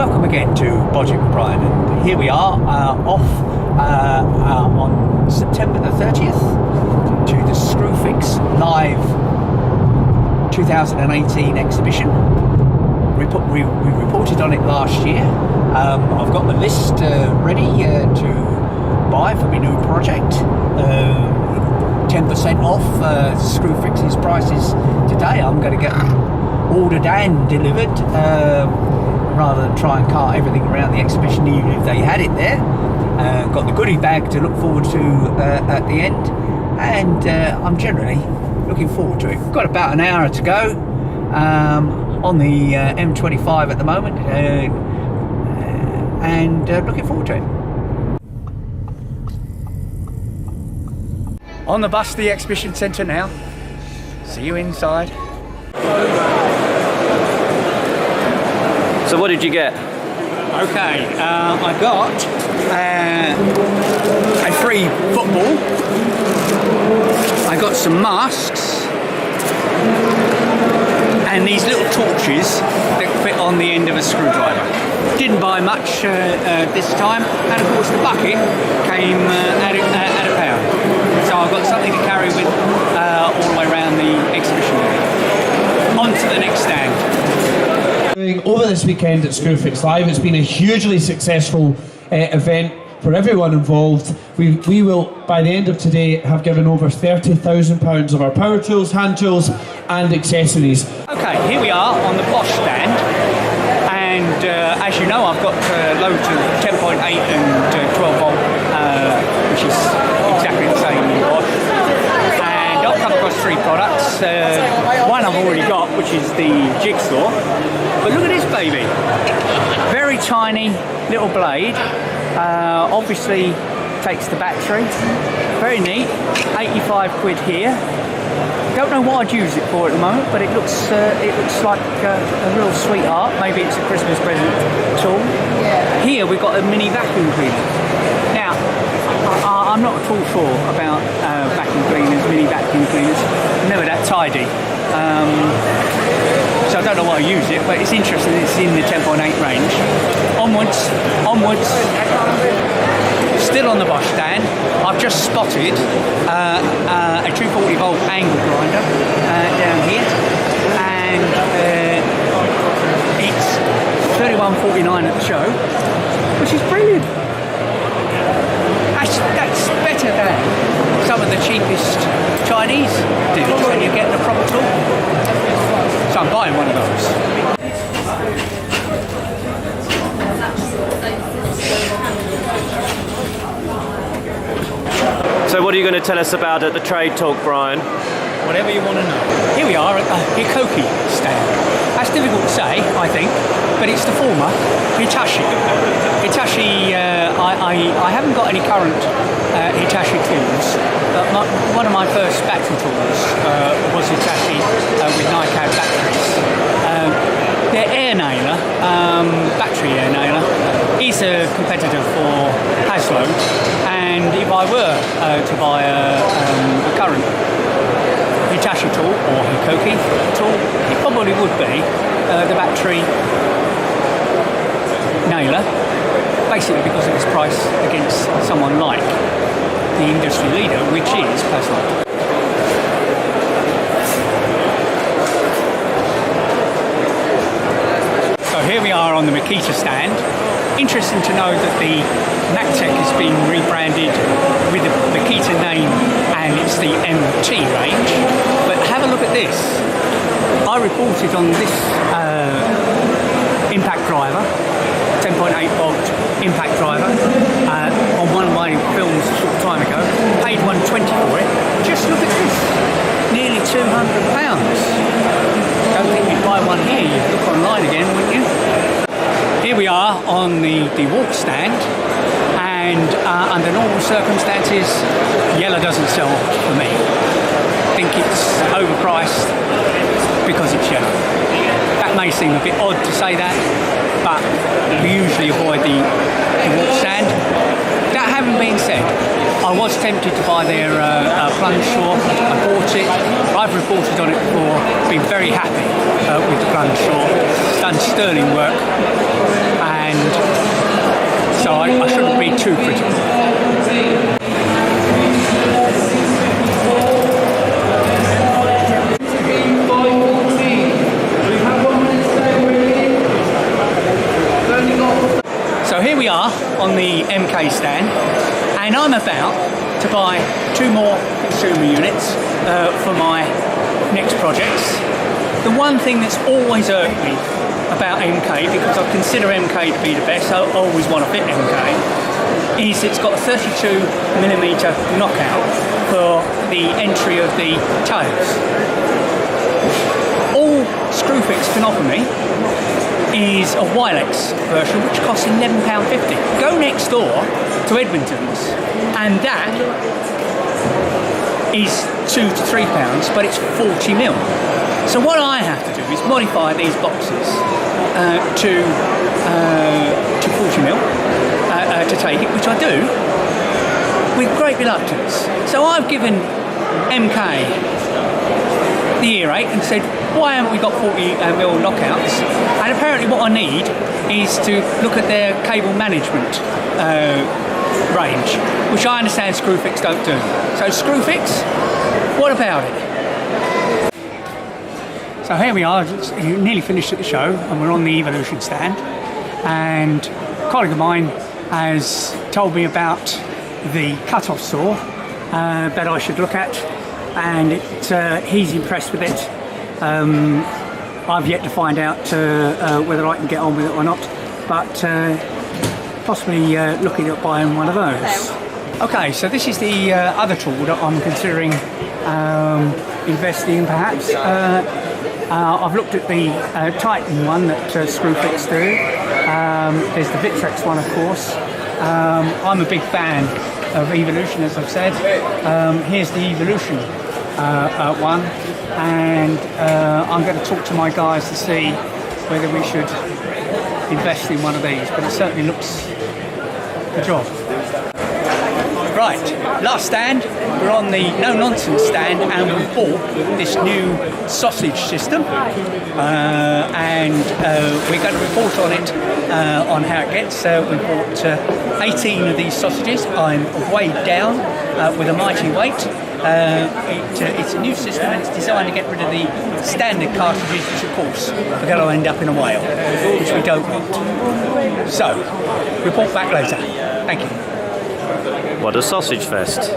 Welcome again to Bodge and Brian, and here we are off on September the 30th to the Screwfix Live 2018 exhibition. We reported on it last year. I've got the list ready to buy for my new project. 10% off Screwfix's prices today. I'm going to get them ordered and delivered, rather than try and cart everything around the exhibition even if they had it there. Got the goodie bag to look forward to at the end, and I'm generally looking forward to it. We've got about an hour to go on the M25 at the moment, and looking forward to it. On the bus to the exhibition centre now. See you inside. So what did you get? Okay, I got a free football. I got some masks and these little torches that fit on the end of a screwdriver. Didn't buy much this time, and of course the bucket came at a pound. So I've got something to carry with all the way around the exhibition area. On to the next stand. Over this weekend at Screwfix Live, it's been a hugely successful event for everyone involved. We will, by the end of today, have given over £30,000 of our power tools, hand tools and accessories. Okay, here we are on the Bodge stand, and as you know, I've got loads of 10.8 and 12 volt, which is exactly the same in Bodge. And I've come across three products. One I've already got, which is the jigsaw. But look at this baby. Very tiny little blade. Obviously takes the battery. Very neat. 85 quid here. Don't know what I'd use it for at the moment, but it looks like a real sweetheart. Maybe it's a Christmas present tool. Yeah. Here we've got a mini vacuum cleaner. Now, I'm not at all sure about vacuum cleaners, mini vacuum cleaners. Never that tidy. So I don't know what I use it, but it's interesting. It's in the 10.8 range. Onwards. Still on the Bodge stand, I've just spotted a 240 volt angle grinder down here, and it's £31.49 at the show, which is brilliant. That's better than some of the cheapest Chinese deals when you get the proper tool. So I'm buying one of those. So what are you going to tell us about at the trade talk, Brian? Whatever you want to know. Here we are at the Hikoki stand. That's difficult to say, I think, but it's the former Hitachi. Hitachi, I haven't got any current Hitachi tools. One of my first battery tools was Hitachi with NiCad batteries. Their air nailer, battery air nailer, is a competitor for Haslo, and if I were to buy a current Hitachi tool or Hikoki tool, it probably would be the battery nailer, basically because of its price against someone like the industry leader, which is Haslo. So here we are on the Makita stand. Interesting to know that the Mactech has been rebranded with the Makita name, and it's the MT range. But have a look at this. I reported on this impact driver, 10.8 volt impact driver, on one of my films a short time ago. Paid $120 for it. Just look at this. Nearly £200. Don't think you'd buy one here. You'd look online again, wouldn't you? Here we are on the DeWalt stand, and under normal circumstances, yellow doesn't sell for me. I think it's overpriced because it's yellow. That may seem a bit odd to say that, but we usually avoid the DeWalt stand. That having been said, I was tempted to buy their plunge saw. I bought it. I've reported on it before. Been very happy with the plunge saw. It's done sterling work. So I shouldn't be too critical. So here we are on the MK stand, and I'm about to buy 2 more consumer units for my next projects. The one thing that's always irked me about MK, because I consider MK to be the best, I always want to fit MK, is it's got a 32mm knockout for the entry of the tails. All Screwfix can offer me is a Wilex version, which costs £11.50. Go next door to Edmonton's, and that is £2 to £3, but it's 40mm. So what I have to do is modify these boxes to 40mm to take it, which I do with great reluctance. So I've given MK the earache and said, why haven't we got 40mm knockouts? And apparently what I need is to look at their cable management range, which I understand Screwfix don't do. So Screwfix, what about it? So here we are, nearly finished at the show, and we're on the Evolution stand, and a colleague of mine has told me about the cut-off saw that I should look at, and he's impressed with it. I've yet to find out whether I can get on with it or not, but possibly looking at buying one of those. Okay, so this is the other tool that I'm considering investing in, perhaps. I've looked at the Titan one that Screwfix do. There's the Victrex one, of course. I'm a big fan of Evolution, as I've said. Here's the Evolution one, and I'm going to talk to my guys to see whether we should invest in one of these, but it certainly looks the job. Right, last stand, we're on the No Nonsense stand, and we bought this new sausage system, and we're going to report on it, on how it gets. We bought 18 of these sausages. I'm weighed down with a mighty weight. It's a new system, and it's designed to get rid of the standard cartridges, which of course are going to end up in a whale, which we don't want. So, report back later. Thank you. What a sausage fest.